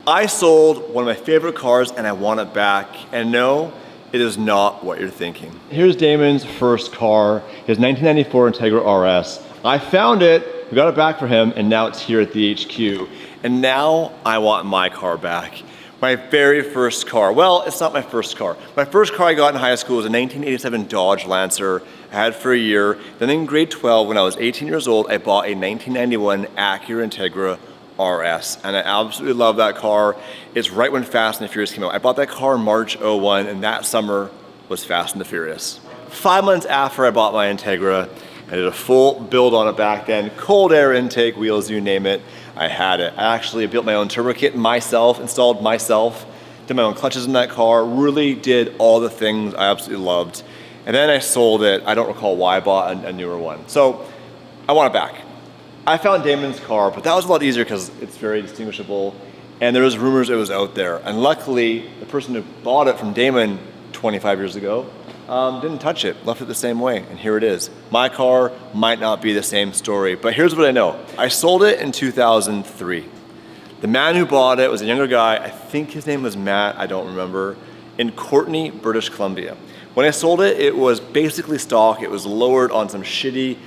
I sold one of my favorite cars and I want it back. And no, it is not what you're thinking. Here's Damon's first car, his 1994 Integra RS. I found it, we got it back for him, and now it's here at the HQ. And now I want my car back. My very first car. Well, it's not my first car. My first car I got in high school was a 1987 Dodge Lancer. I had it for a year. Then in grade 12, when I was 18 years old, I bought a 1991 Acura Integra RS, and I absolutely love that car. It's right when Fast and the Furious came out. I bought that car in March 01, and that summer was Fast and the Furious. 5 months after I bought my Integra, I did a full build on it back then, cold air intake, wheels, you name it. I had it. I actually built my own turbo kit myself, installed myself, did my own clutches in that car, really did all the things I absolutely loved. And then I sold it. I don't recall why I bought a newer one. So I want it back. I found Damon's car, but that was a lot easier because it's very distinguishable. And there was rumors it was out there. And luckily, the person who bought it from Damon 25 years ago didn't touch it, left it the same way. And here it is. My car might not be the same story, but here's what I know. I sold it in 2003. The man who bought it was a younger guy, I think his name was Matt, I don't remember, in Courtenay, British Columbia. When I sold it, it was basically stock. It was lowered on some shitty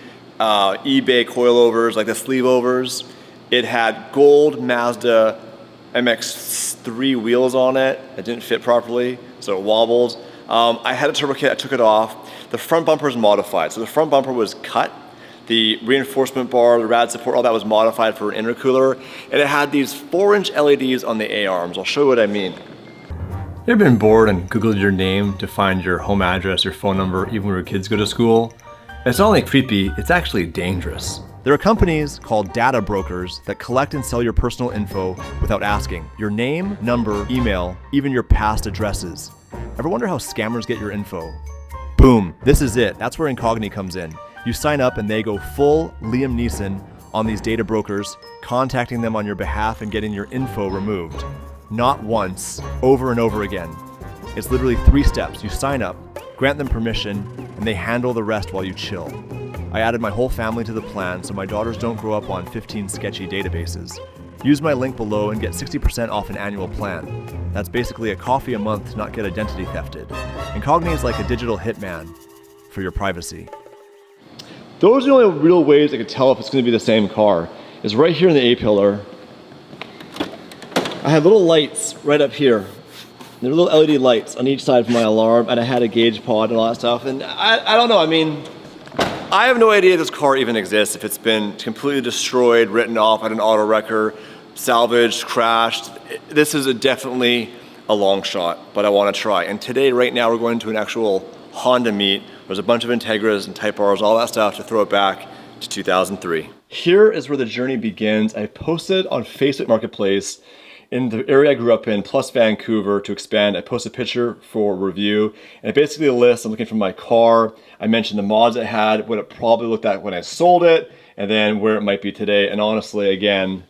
eBay coilovers, like the sleeve overs. It had gold Mazda MX-3 wheels on it. It didn't fit properly, so it wobbled. I had a turbo kit, I took it off. The front bumper is modified. So the front bumper was cut. The reinforcement bar, the rad support, all that was modified for an intercooler. And it had these 4-inch LEDs on the A-arms. I'll show you what I mean. You ever been bored and Googled your name to find your home address, your phone number, even when your kids go to school? It's not only creepy, it's actually dangerous. There are companies called data brokers that collect and sell your personal info without asking. Your name, number, email, even your past addresses. Ever wonder how scammers get your info? Boom, this is it. That's where Incogni comes in. You sign up and they go full Liam Neeson on these data brokers, contacting them on your behalf and getting your info removed. Not once, over and over again. It's literally 3 steps. You sign up, grant them permission, and they handle the rest while you chill. I added my whole family to the plan so my daughters don't grow up on 15 sketchy databases. Use my link below and get 60% off an annual plan. That's basically a coffee a month to not get identity thefted. Incogni is like a digital hitman for your privacy. Those are the only real ways I could tell if it's going to be the same car. Is right here in the A-pillar. I had little lights right up here. There were little LED lights on each side of my alarm, and I had a gauge pod and all that stuff. And I don't know, I mean, I have no idea this car even exists, if it's been completely destroyed, written off at an auto wrecker, salvaged, crashed. This is definitely a long shot, but I want to try. And today, right now, we're going to an actual Honda meet. There's a bunch of Integras and Type Rs, all that stuff to throw it back to 2003. Here is where the journey begins. I posted on Facebook Marketplace in the area I grew up in, plus Vancouver, to expand. I posted a picture for review, and it basically lists, I'm looking for my car. I mentioned the mods it had, what it probably looked like when I sold it, and then where it might be today. And honestly, again,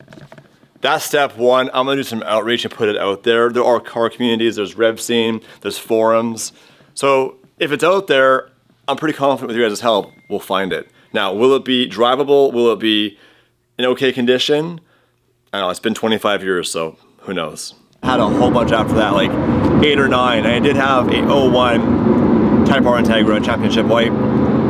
that's step one. I'm gonna do some outreach and put it out there. There are car communities, there's RevScene, there's forums. So if it's out there, I'm pretty confident with you guys' help, we'll find it. Now, will it be drivable? Will it be in okay condition? I don't know, it's been 25 years, so who knows? I had a whole bunch after that, like 8 or 9. I did have a 01 Type R Integra Championship White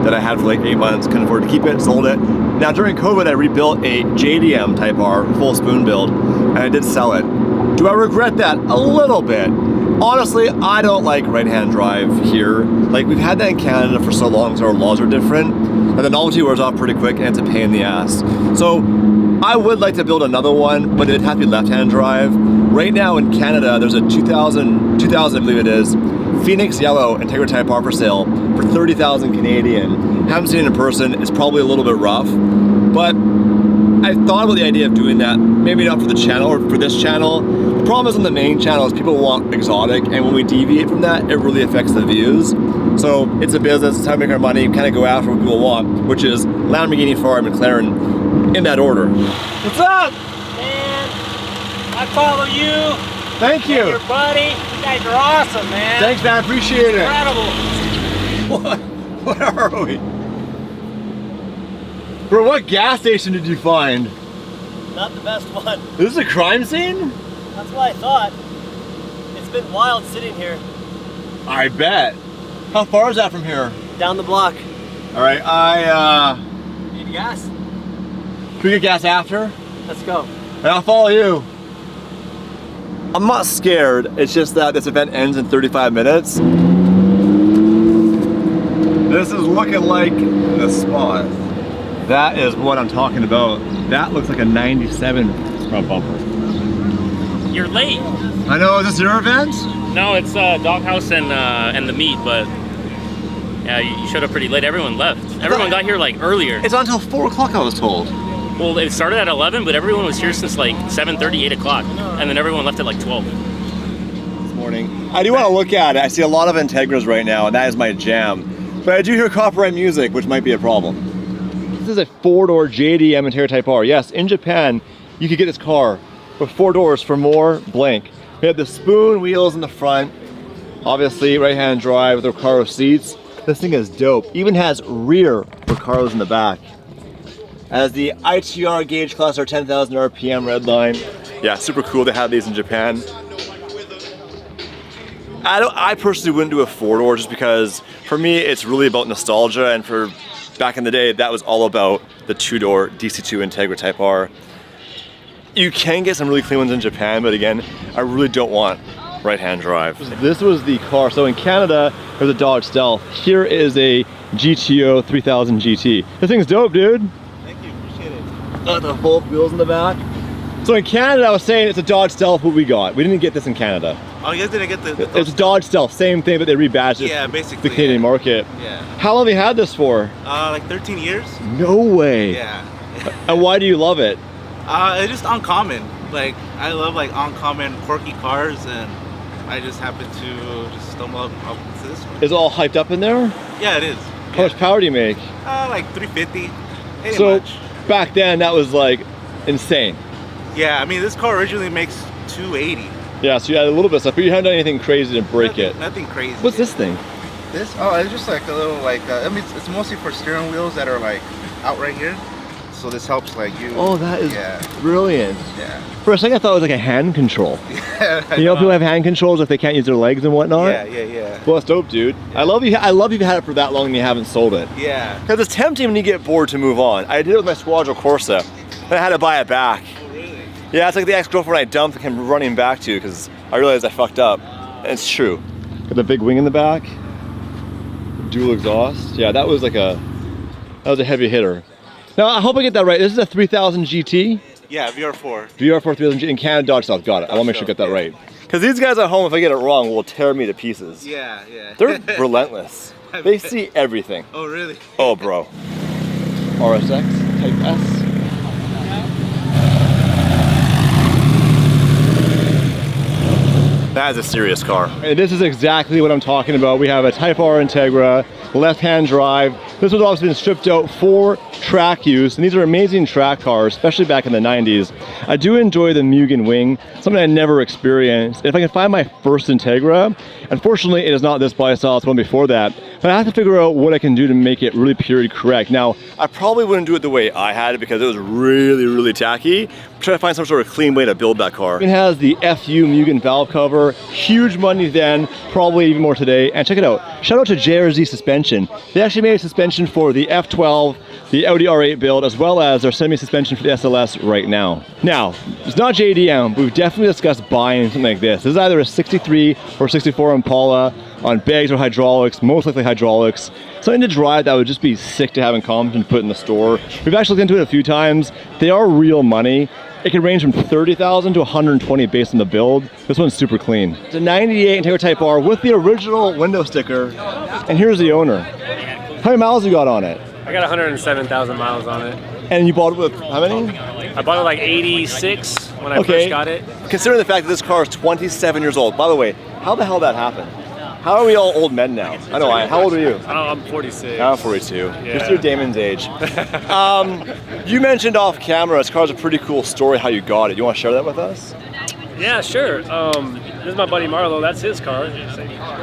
that I had for like 8 months, couldn't afford to keep it, sold it. Now during COVID, I rebuilt a JDM Type R full spoon build, and I did sell it. Do I regret that? A little bit. Honestly, I don't like right-hand drive here. Like, we've had that in Canada for so long, so our laws are different, and the novelty wears off pretty quick, and it's a pain in the ass. So I would like to build another one, but it'd have to be left-hand drive. Right now in Canada, there's a 2000 I believe it is, Phoenix Yellow Integra Type R for sale for 30,000 Canadian. Haven't seen it in person, it's probably a little bit rough, but I thought about the idea of doing that, maybe not for the channel or for this channel. The problem is on the main channel is people want exotic, and when we deviate from that, it really affects the views. So it's a business, it's how we make our money, kind of go after what people want, which is Lamborghini, Ferrari, McLaren, in that order. What's up? Man, I follow you. Thank you. And your buddy. You guys are awesome, man. Thanks, man, appreciate it. Incredible. What are we? Bro, what gas station did you find? Not the best one. This is a crime scene? That's what I thought. It's been wild sitting here. I bet. How far is that from here? Down the block. All right, Need gas? can we get gas after? Let's go. And I'll follow you. I'm not scared, it's just that this event ends in 35 minutes. This is looking like the spot. That is what I'm talking about. That looks like a 97 front bumper. You're late. I know, is this your event? No, it's Doghouse and the meet, but yeah, you showed up pretty late. Everyone left. Everyone got here like earlier. It's not until 4 o'clock I was told. Well, it started at 11, but everyone was here since like 7:30, 8 o'clock, and then everyone left at like 12. This morning. I do want to look at it. I see a lot of Integras right now, and that is my jam. But I do hear copyright music, which might be a problem. This is a 4-door JDM Integra Type R. Yes, in Japan, you could get this car with 4 doors for more blank. We have the spoon wheels in the front, obviously right-hand drive with the Recaro seats. This thing is dope. Even has rear Recaros in the back. As the ITR gauge cluster, 10,000 RPM red line. Yeah, super cool to have these in Japan. I personally wouldn't do a 4-door just because for me it's really about nostalgia, and for back in the day that was all about the 2-door DC2 Integra Type R. You can get some really clean ones in Japan, but again, I really don't want right-hand drive. This was the car. So in Canada, there's a Dodge Stealth. Here is a GTO 3000 GT. This thing's dope, dude. Thank you, appreciate it. The both wheels in the back. So in Canada, I was saying it's a Dodge Stealth what we got. We didn't get this in Canada. Oh, you guys didn't get the It's a Dodge Stealth, same thing, but they rebadged it. Yeah, basically. The Canadian market. Yeah. How long have you had this for? Like 13 years. No way. Yeah. And why do you love it? It's just uncommon. Like, I love like uncommon, quirky cars, and I just happened to just stumble up to this one. Is it all hyped up in there? Yeah, it is. How much power do you make? Like 350. Ain't So much. back then, that was like insane. Yeah, I mean, this car originally makes 280. Yeah, so you had a little bit of stuff, but you haven't done anything crazy to break it. Nothing crazy. What's this thing? This? Oh, it's just like a little like. I mean, it's mostly for steering wheels that are like out right here. So this helps like you. Oh, that is Yeah. brilliant. Yeah. For a second, I thought it was like a hand control. Yeah. You know, people have hand controls if they can't use their legs and whatnot. Yeah. Well, it's dope, dude. Yeah. I love you've had it for that long and you haven't sold it. Yeah. Because it's tempting when you get bored to move on. I did it with my Squadro Corsa, and I had to buy it back. Oh, really? Yeah, it's like the ex-girlfriend I dumped and came running back to because I realized I fucked up. And it's true. Got the big wing in the back. Dual exhaust. Yeah, that was a heavy hitter. Now, I hope I get that right. This is a 3000 GT. Yeah, VR4. VR4 3000 GT in Canada, Dodge South. Got it. I want to make sure I get that right. Because these guys at home, if I get it wrong, will tear me to pieces. Yeah. They're relentless. They see everything. Oh, really? Oh, bro. RSX Type S. That is a serious car. And this is exactly what I'm talking about. We have a Type R Integra, left-hand drive. This was obviously been stripped out for track use, and these are amazing track cars, especially back in the 90s. I do enjoy the Mugen wing, something I never experienced. If I can find my first Integra, unfortunately it is not this body style, it's one before that, but I have to figure out what I can do to make it really period correct. Now, I probably wouldn't do it the way I had it because it was really, really tacky. Try to find some sort of clean way to build that car. It has the FU Mugen valve cover, huge money then, probably even more today. And check it out, shout out to JRZ Suspension. They actually made a suspension for the F12, the Audi R8 build, as well as their semi-suspension for the SLS right now. Now, it's not JDM, but we've definitely discussed buying something like this. This is either a 63 or 64 Impala on bags or hydraulics, most likely hydraulics. Something to drive that would just be sick to have in Compton to put in the store. We've actually looked into it a few times. They are real money. It can range from 30,000 to 120 based on the build. This one's super clean. It's a 98 Integra Type R with the original window sticker. And here's the owner. How many miles you got on it? I got 107,000 miles on it. And you bought it with how many? I bought it like 86 when I first got it. Considering the fact that this car is 27 years old. By the way, how the hell that happened? How are we all old men now? I know, how old are you? I'm 46. I'm 42. Yeah. You're Damon's age. You mentioned off camera, this car's a pretty cool story how you got it. You want to share that with us? Yeah, sure. This is my buddy Marlo. That's his car.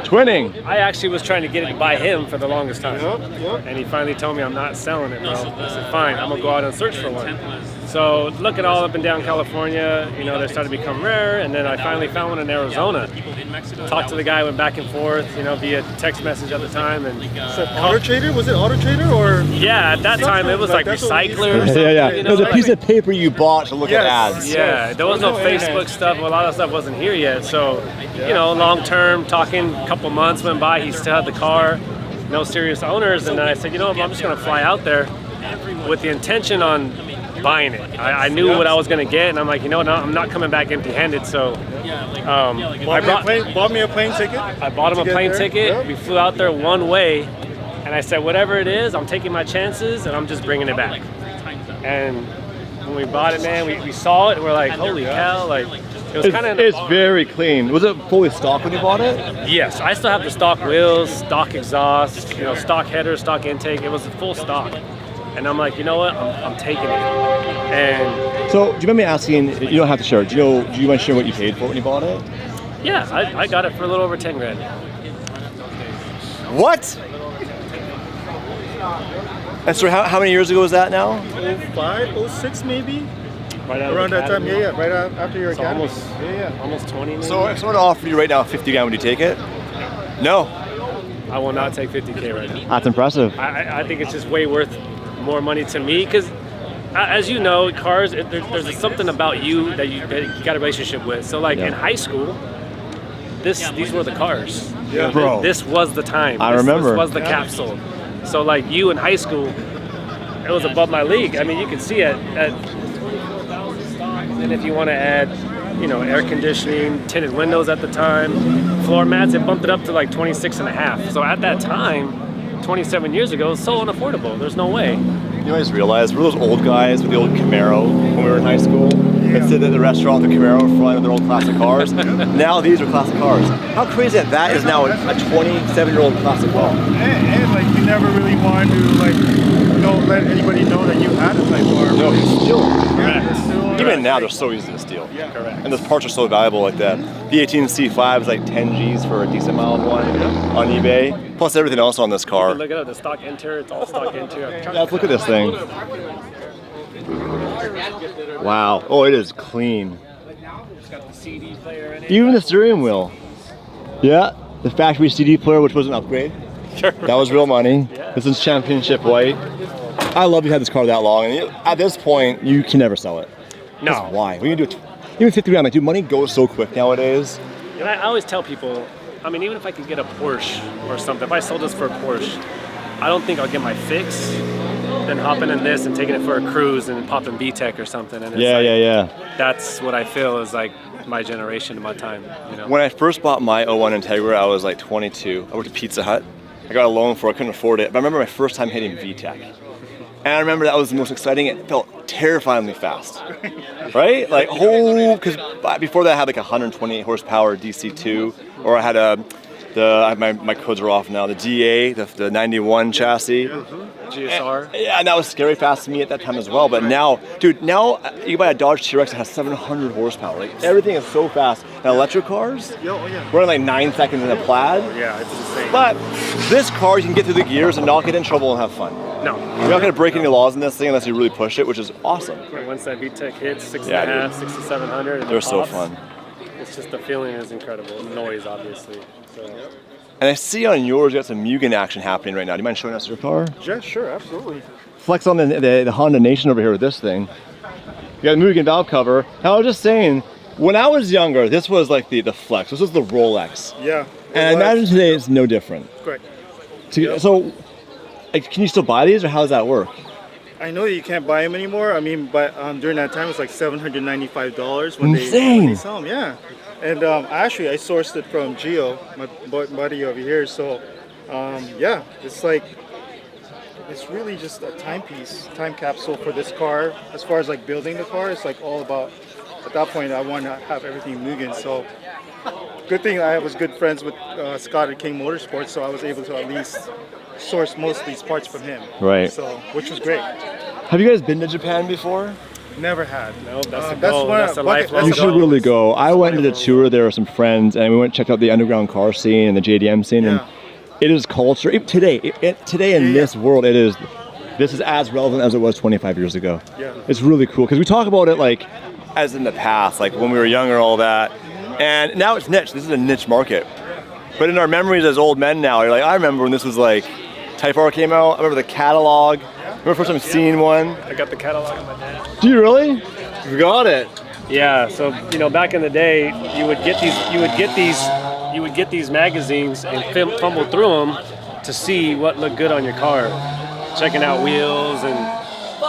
Twinning. I actually was trying to get it by him for the longest time. And he finally told me I'm not selling it, bro. I said, fine, I'm going to go out and search for one. So looking all up and down California, you know, they started to become rare, and then I finally found one in Arizona. Talked to the guy, went back and forth, you know, via text message at the time, and Auto Trader? Was it Auto Trader or? yeah, at that time it was like That's what we Recycler. used Or to- something, Yeah. you It know, was a like- piece of paper you bought to look at Yes. ads. Yeah, there was no Facebook stuff. A lot of stuff wasn't here yet. So, you know, long term, talking, a couple months went by. He still had the car, no serious owners. And then I said, you know, I'm just going to fly out there with the intention on buying it. I knew what I was going to get, and I'm like, you know what, I'm not coming back empty-handed. So Bought me a plane ticket. I bought him to a get plane there. ticket. Yep. We flew out there one way, and I said, whatever it is, I'm taking my chances, and I'm just bringing it back. And when we bought it, man, we saw it, and we're like, holy cow, like, it was kind of... It's very clean. Was it fully stock when you bought it? Yes, I still have the stock wheels, stock exhaust, you know, stock header, stock intake. It was a full stock. And I'm like, you know what, I'm taking it. And So, do you mind me asking, you don't have to share it, do you want to share what you paid for it when you bought it? yeah, I got it for a little over 10 grand. What? And so how many years ago was that now? 05, 06 maybe? Right out of Around the that time, academy. yeah, right after your So academy. almost, almost 20 maybe. So if someone offered you right now 50 grand, would you take it? No. I will not take 50K right now. That's impressive. I think it's just way worth more money to me because, as you know, cars, there's something about you that you got a relationship with. So like in high school, these were the cars. Yeah. Bro. This was the time. I This remember. was the capsule. So like you in high school, it was above my league. I mean, you can see it at 4,000 stock. And if you want to add, you know, air conditioning, tinted windows at the time, floor mats, it bumped it up to like 26 and a half. So at that time, 27 years ago, it was so unaffordable. There's no way. You know, I just realized we're those old guys with the old Camaro when we were in high school. That sit at the restaurant with the Camaro in front of their old classic cars. Now these are classic cars. How crazy that is now a 27-year-old classic car. And like you never really wanted to like let anybody know that you had a type R. No, it's still. Yeah, it's still, Even now, they're so easy to steal. Yeah, correct. And those parts are so valuable, like that. The 18 C5 is like 10 G's for a decent mild one on eBay. Plus everything else on this car. Look at it, the stock interior, it's all stock interior. Let's look at this thing. Wow. Oh, it is clean. It's got the CD player in it. Even the steering wheel. Yeah, the factory CD player, which was an upgrade. That was real money. This is championship white. I love you had this car that long, and at this point, you can never sell it. No. That's why? When you do it, even 50 grand, like, dude, money goes so quick nowadays. And I always tell people, I mean, even if I could get a Porsche or something, if I sold this for a Porsche, I don't think I'll get my fix than hopping in this and taking it for a cruise and popping VTEC or something. And it's like, that's what I feel is like my generation and my time, you know? When I first bought my 01 Integra, I was like 22. I worked at Pizza Hut. I got a loan for it, I couldn't afford it. But I remember my first time hitting VTEC. And I remember that was the most exciting. It felt terrifyingly fast, right? Like, because before that I had like 128 horsepower DC2, or I had my codes are off now, the DA, the 91 chassis. GSR. And that was scary fast to me at that time as well. But now, dude, now you can buy a Dodge T-Rex that has 700 horsepower. Like, everything is so fast. Now, electric cars, we're in like 9 seconds in a Plaid. Yeah, it's insane. But this car, you can get through the gears and not get in trouble and have fun. No. You're not going to break any laws in this thing unless you really push it, which is awesome. Once that VTEC hits 6.5, Yeah, 6,700, and They're it so pops, fun. It's just the feeling is incredible. Noise, obviously. So. And I see on yours, you got some Mugen action happening right now. Do you mind showing us your car? Yeah, sure, absolutely. Flex on the Honda Nation over here with this thing. You got a Mugen valve cover. Now, I was just saying, when I was younger, this was like the Flex. This was the Rolex. Yeah. And I imagine today it's no different. Correct. So, like, can you still buy these, or how does that work? I know that you can't buy them anymore. I mean, but during that time, it was like $795 when Insane. they sell them. Yeah. And actually, I sourced it from Gio, my buddy over here. So, yeah, it's like, it's really just a timepiece, time capsule for this car. As far as like building the car, it's like all about, at that point, I want to have everything Mugen. So, good thing I was good friends with Scott at King Motorsports, so I was able to at least source most of these parts from him. Right. So, which was great. Have you guys been to Japan before? Never had. No, that's a that's goal. one That's of- a bucket- lifelong You that's should a goal. really go. I went to the tour there with some friends, and we went and checked out the underground car scene and the JDM scene, and Yeah. it is culture. Today in this world, it is this is as relevant as it was 25 years ago. Yeah. It's really cool because we talk about it like as in the past, like when we were younger and all that. And now it's niche. This is a niche market. But in our memories as old men now, you're like, I remember when this was like, Type R came out. I remember the catalog. Remember the first time seeing one? I got the catalog of my dad. Do you really? You got it. Yeah, so back in the day, you would get these magazines and fumble through them to see what looked good on your car, checking out wheels and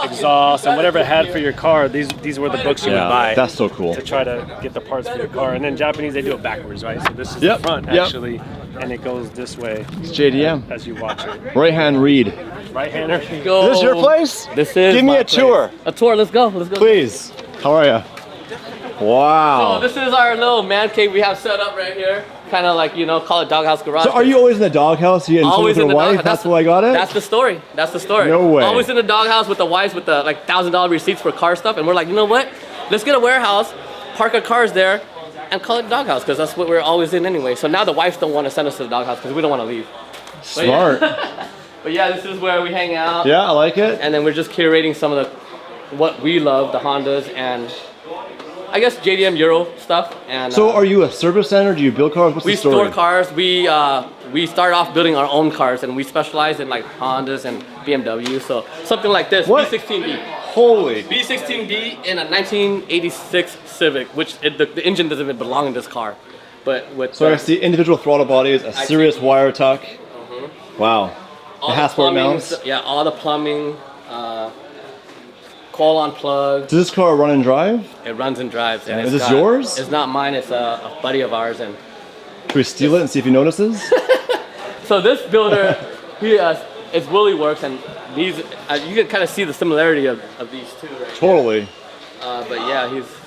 exhaust and whatever it had for your car. These were the books you would buy. That's so cool. To try to get the parts for your car. And then Japanese, they do it backwards, right? So this is the front actually, and it goes this way. It's JDM. As you watch it. Right hand read. Right hander. Go. Is this your place? This is. Give me my a tour. place. A tour. Let's go. Let's go. Please. How are you? Wow. So this is our little man cave we have set up right here. Kind of like, call it Doghouse Garage. So are you always in the doghouse? You getting always with in your the wife? dog. That's why I got it? That's the story. That's the story. No way. Always in the doghouse with the wives with the like $1,000 receipts for car stuff. And we're like, you know what? Let's get a warehouse, park our cars there, and call it doghouse because that's what we're always in anyway. So now the wives don't want to send us to the doghouse because we don't want to leave. Smart. But yeah, this is where we hang out. Yeah, I like it. And then we're just curating some of what we love, the Hondas and I guess JDM Euro stuff. And So are you a service center? Do you build cars? What's we the story? store cars. We start off building our own cars, and we specialize in like Hondas and BMW. So something like this, What? B16B. Holy. B16B in a 1986 Civic, which the engine doesn't even belong in this car. But with So I see individual throttle bodies, a serious wire tuck. Wow. all The the Hasport plumbing, mounts. yeah, all the plumbing, coil-on plugs. Does this car run and drive? It runs and drives. And Is it's this yours? It's not mine. It's a buddy of ours, and Can we steal it and see if he notices? so this builder, it's Willie Works, and these you can kind of see the similarity of these two. Right? Totally.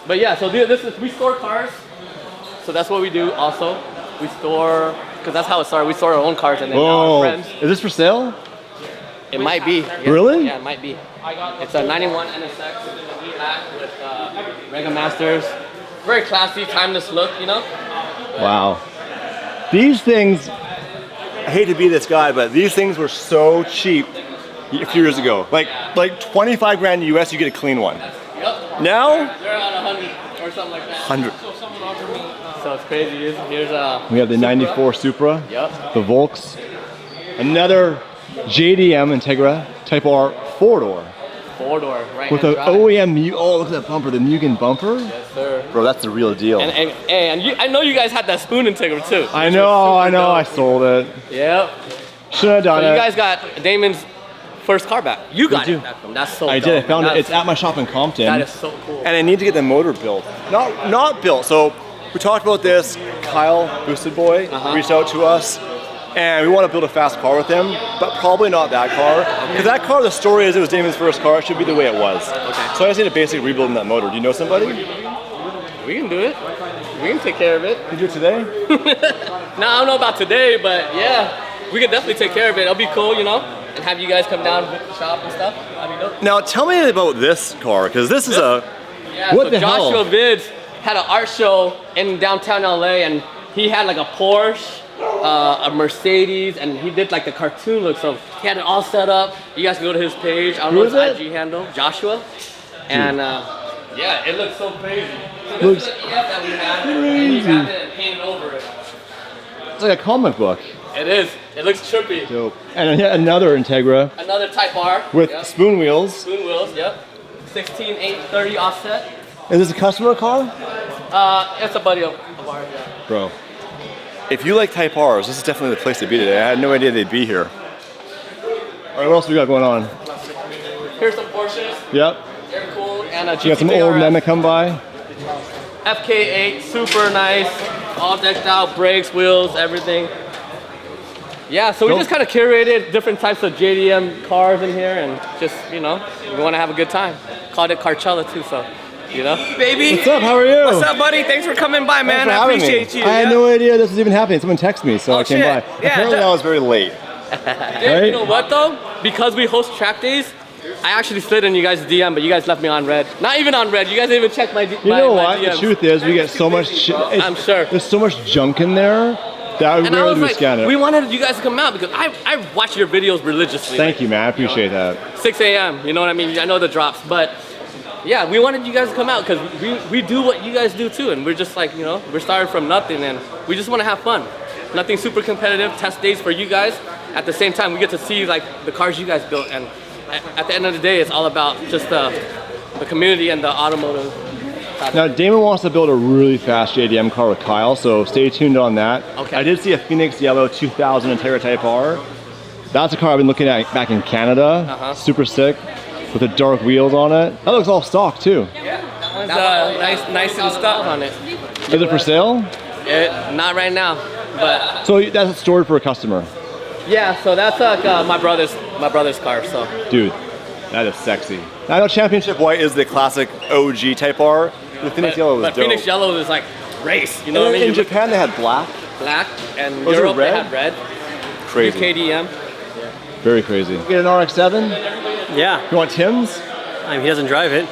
But yeah, so this is we store cars, so that's what we do. Also, we store because that's how it started. We store our own cars, and then now our friends. Is this for sale? It might be. Yeah. Really? Yeah, it might be. It's a 91 NSX black with Rega Masters. Very classy, timeless look, Wow. These things, I hate to be this guy, but these things were so cheap a few years ago. Like 25 grand US, you get a clean one. Yep. Now? They're around 100 or something like that. 100. So it's crazy. Here's We have the 94 Supra, Yep. the Volks, another JDM Integra Type R 4-door Four-door, right? with an OEM, oh look at that bumper, the Mugen bumper. Yes, sir. Bro, that's the real deal. And I know you guys had that spoon Integra too. I know, I sold it. Yep. Should have done So it. you guys got Damon's first car back. You got do. it back from. That's so I dope, did, I man. found it. That's- It's at my shop in Compton. That is so cool. And I need to get the motor built. Not built. So we talked about this. Kyle, Boosted Boy, reached out to us, and we want to build a fast car with him, but probably not that car. Because that car, the story is it was Damon's first car. It should be the way it was. Okay. So I just need to basically rebuild that motor. Do you know somebody? We can do it. We can take care of it. Can you do it today? No, I don't know about today, but yeah, we can definitely take care of it. It'll be cool, and have you guys come down with the shop and stuff. That'd be dope. Now tell me about this car, because this is a. Yeah, What so the hell? Joshua Vids had an art show in downtown LA, and he had like a Porsche, a Mercedes, and he did like the cartoon look. So he had it all set up. You guys can go to his page. I don't know Who is his it? IG handle, Joshua. And yeah, it looks so crazy. So this Looks is the EF that we had, and he had it and painted over it. It's like a comic book. It is. It looks trippy. Dope. And yet another Integra Another Type R. with yep. spoon wheels. Spoon wheels. Yep. 16/830 offset. Is this a customer car? It's a buddy of ours. Yeah. Bro, if you like Type Rs, this is definitely the place to be today. I had no idea they'd be here. All right, what else we got going on? Here's some Porsches. Yep. They're cool. And a You got some old men that come by. FK8, super nice. All decked out, brakes, wheels, everything. Yeah, so we Cool. just kind of curated different types of JDM cars in here, and just, we want to have a good time. Called it Carchella too, so, Baby. What's up? How are you? What's up, buddy? Thanks for coming by, man. Thanks for I having appreciate me. you. I had yeah. no idea this was even happening. Someone texted me, so Oh, I came shit. by. Yeah, Apparently I was very late. You know what though? Because we host track days, I actually slid in you guys' DM, but you guys left me on red. Not even on red. You guys didn't even check my You know what? The DMs. truth is, we get so much shit. I'm sure. There's so much junk in there That And I really was do like, scan it. we wanted you guys to come out because I watch your videos religiously. Thank you, man. I appreciate that. 6 a.m. You know what I mean? I know the drops, but yeah, we wanted you guys to come out because we do what you guys do too, and we're just like, you know, we're starting from nothing, and we just want to have fun. Nothing super competitive. Test days for you guys. At the same time, we get to see like the cars you guys built, and at the end of the day, it's all about just the community and the automotive. Now, Damon wants to build a really fast JDM car with Kyle, so stay tuned on that. Okay. I did see a Phoenix Yellow 2000 Integra Type R. That's a car I've been looking at back in Canada. Super sick, with the dark wheels on it. That looks all stock too. Yeah, that one's nice and stock on it. Is it for sale? Not right now, but So that's stored for a customer. yeah. So that's like my brother's car. So Dude, that is sexy. I know Championship White is the classic OG Type R. The Phoenix Yellow was but dope. Phoenix Yellow is like race. You know what I mean? In You look Japan they had black. black, and Was it Europe they red? had red. Crazy. KDM. Very crazy. Get an RX-7? Yeah, You want Tim's? I mean, he doesn't drive it.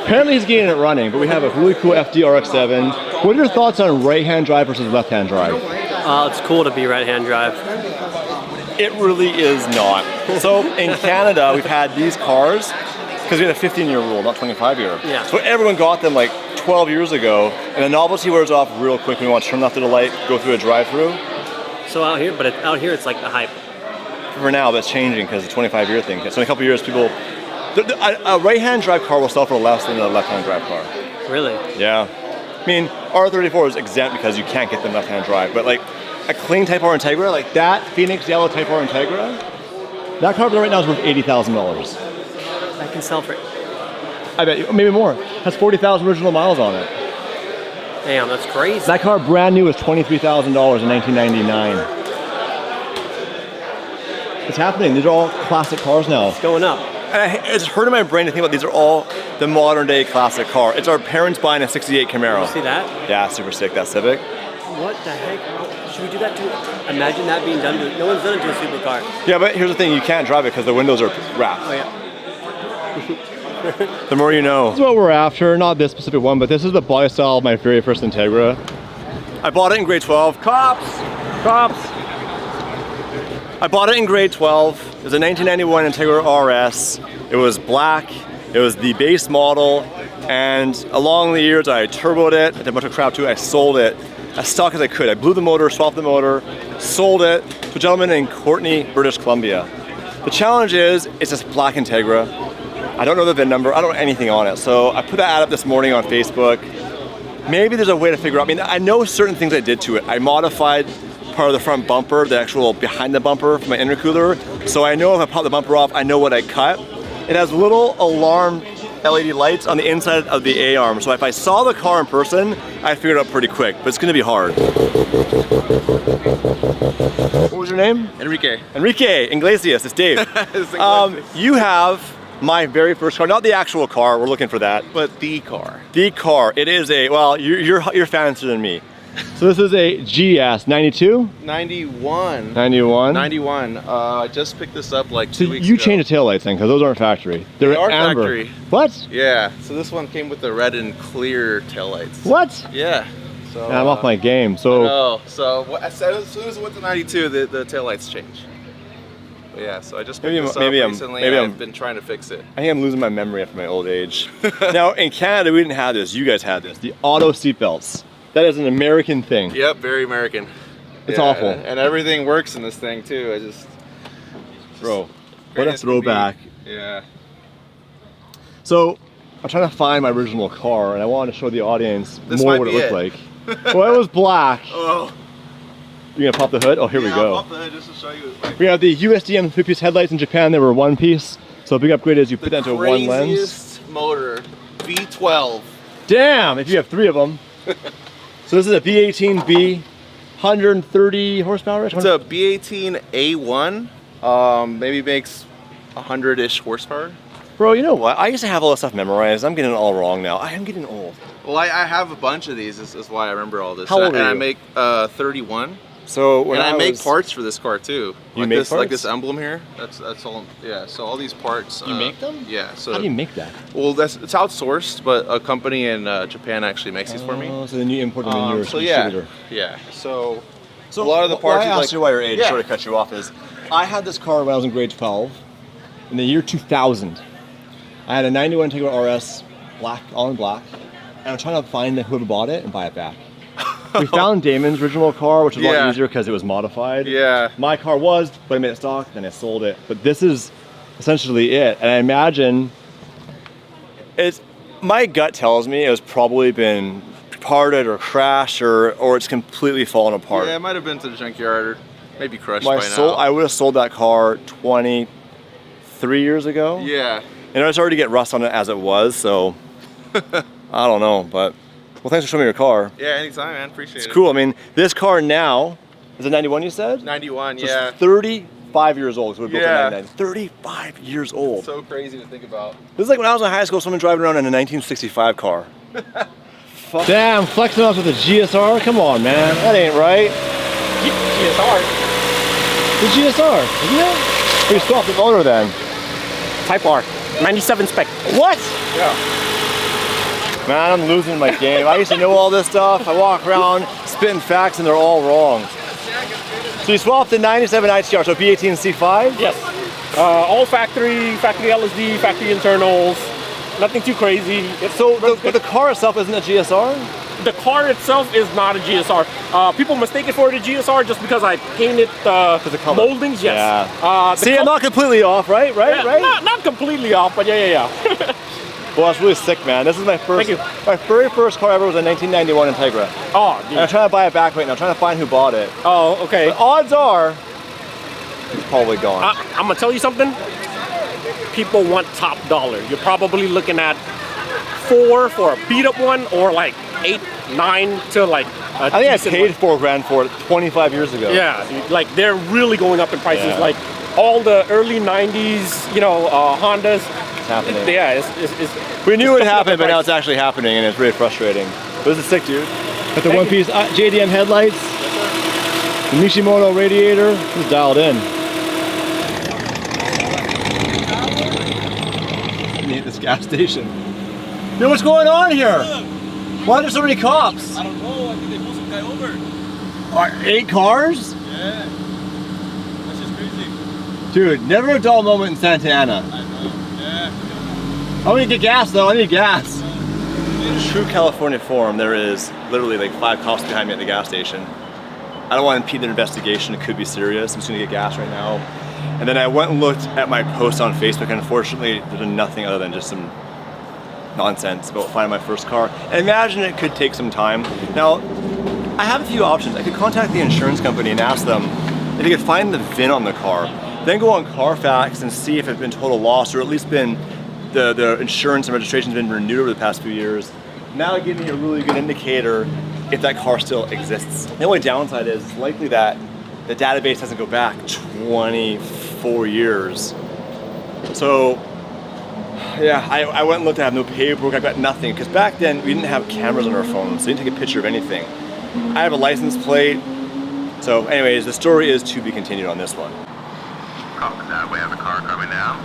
Apparently he's getting it running, but we have a really cool FD RX-7. What are your thoughts on right-hand drive versus left-hand drive? It's cool to be right-hand drive. It really is not. So in Canada, we've had these cars because we had a 15-year rule, not 25-year. Yeah. So everyone got them like 12 years ago, and the novelty wears off real quick when you want to turn left at a light, go through a drive-through. So out here it's like the hype. For now, that's changing because the 25-year thing. So in a couple of years, people, a right-hand drive car will sell for less than a left-hand drive car. Really? Yeah. I mean, R34 is exempt because you can't get them left-hand drive, but like a clean Type R Integra, like that Phoenix Yellow Type R Integra, that car right now is worth $80,000. I can sell for. I bet you, maybe more. Has 40,000 original miles on it. Damn, that's crazy. That car brand new was $23,000 in 1999. It's happening. These are all classic cars now. It's going up. And it's hurting my brain to think about these are all the modern day classic car. It's our parents buying a 68 Camaro. You see that? Yeah, super sick, that Civic. What the heck? Should we do that to? Imagine that being done to. No one's done it to a supercar. Yeah, but here's the thing, you can't drive it because the windows are wrapped. Oh yeah. The more you know. This is what we're after, not this specific one, but this is the body style of my very first Integra. I bought it in grade 12. Cops! I bought it in grade 12. It was a 1991 Integra RS. It was black. It was the base model. And along the years, I turboed it. I did a bunch of crap to it. I sold it as stock as I could. I blew the motor, swapped the motor, sold it to a gentleman in Courtenay, British Columbia. The challenge is, it's this black Integra. I don't know the VIN number. I don't know anything on it. So I put that ad up this morning on Facebook. Maybe there's a way to figure out. I mean, I know certain things I did to it. I modified part of the front bumper, the actual behind the bumper for my intercooler. So I know if I pop the bumper off, I know what I cut. It has little alarm LED lights on the inside of the A-arm. So if I saw the car in person, I'd figure it out pretty quick, but it's gonna be hard. What was your name? Enrique. Enrique Iglesias, it's Dave. You have my very first car, not the actual car, we're looking for that. But the car. The car, it is a, well, you're fancier than me. So this is a GS 92? 91. 91? 91. I just picked this up like 2 weeks You ago. changed the taillights then, because those aren't factory. They are amber. factory. What? Yeah, so this one came with the red and clear taillights. What? Yeah. So, I'm off my game, so. No, so what I said, as soon as it went to 92, the taillights changed. But yeah, so I just picked this up recently and I've been trying to fix it. I think I'm losing my memory after my old age. Now, in Canada, we didn't have this. You guys had this. The auto seatbelts. That is an American thing. Yep, very American. It's awful. And everything works in this thing too. I just Bro, what a throwback. Yeah. So, I'm trying to find my original car, and I wanted to show the audience This more might what it be looked it. like. Well, it was black. Oh. You're gonna pop the hood? Oh, here we go. I'll pop the hood just to show you. Like, We have the USDM 3-piece headlights in Japan. They were one piece. So a big upgrade is you put that into one lens. craziest motor, V12. Damn, if you have 3 of them. So this is a B18B, 130 horsepower? It's a B18 A1. Maybe makes 100-ish horsepower. Bro, you know what? I used to have all this stuff memorized. I'm getting it all wrong now. I am getting old. Well, I have a bunch of these. This is why I remember all this. How old are and I you? make 31. So when and I make was- parts for this car too. You like make this, parts? like this emblem here. That's all. Yeah. So all these parts. You make them? Yeah. So How do you make that? Well, it's outsourced, but a company in Japan actually makes these for me. Oh, so then you import them in your So distributor. yeah. So So a lot of the parts. I asked you why your age, Yeah. sort of cut you off, is I had this car when I was in grade 12, in the year 2000. I had a 91 Integra RS, black, all in black, and I'm trying to find whoever bought it and buy it back. We found Damon's original car, which was a lot easier because it was modified. Yeah. My car was, but I made it stock, then I sold it. But this is essentially it. And I imagine my gut tells me it was probably been parted or crashed or it's completely fallen apart. Yeah, it might have been to the junkyard or maybe crushed by now. I would have sold that car 23 years ago. Yeah. And I was already to get rust on it as it was, so I don't know, but well, thanks for showing me your car. Yeah, anytime, man. Appreciate it. It's cool. I mean, this car now, is it 91 you said? 91, So yeah. it's 35 years old, so it was built in Yeah. 99. 35 years old. So crazy to think about. This is like when I was in high school, someone driving around in a 1965 car. Damn, flexing us with a GSR? Come on, man. That ain't right. GSR. The GSR, isn't it? We swapped the motor then. Type R. 97 spec. What? Yeah. Man, I'm losing my game. I used to know all this stuff. I walk around spitting facts and they're all wrong. So you swapped the 97 ITR, so B18 C5? Yes. All factory LSD, factory internals. Nothing too crazy. But the car itself isn't a GSR? The car itself is not a GSR. People mistake it for a GSR just because I painted the moldings. Yes. Yeah. See, I'm not completely off, right? Yeah, not completely off, but yeah. Well, that's really sick, man. This is my first. Thank you. My very first car ever was a 1991 Integra. Oh, dude. And I'm trying to buy it back right now. I'm trying to find who bought it. Oh, okay. But odds are, it's probably gone. I'm gonna tell you something. People want top dollar. You're probably looking at 4 for a beat up one, or like 8, 9 to like. I think I paid $4,000 for it 25 years ago. Yeah, like they're really going up in prices. Yeah. Like all the early '90s, Hondas. It's happening. Yeah, it's We knew it happened, but now it's actually happening, and it's really frustrating. But this is sick, dude. Got the one-piece JDM headlights, the Mishimoto radiator. It's dialed in. Need this gas station. Dude, what's going on here? Why are there so many cops? I don't know. I think they pulled some guy over. 8 cars? Yeah. That's just crazy. Dude, never a dull moment in Santa Ana. I know. Yeah. I want to get gas though. I need gas. True California form, there is literally like 5 cops behind me at the gas station. I don't want to impede their investigation. It could be serious. I'm just gonna get gas right now. And then I went and looked at my post on Facebook, and unfortunately, there's been nothing other than just some nonsense about finding my first car. And imagine it could take some time. Now, I have a few options. I could contact the insurance company and ask them if they could find the VIN on the car, then go on Carfax and see if it's been total loss, or at least been the insurance and registration's been renewed over the past few years. Now it'll give me a really good indicator if that car still exists. The only downside is it's likely that the database doesn't go back 24 years. So, yeah, I went and looked. I have no paperwork. I've got nothing, because back then we didn't have cameras on our phones, so you didn't take a picture of anything. I have a license plate. So anyways, the story is to be continued on this one. Copy that. We have a car coming down.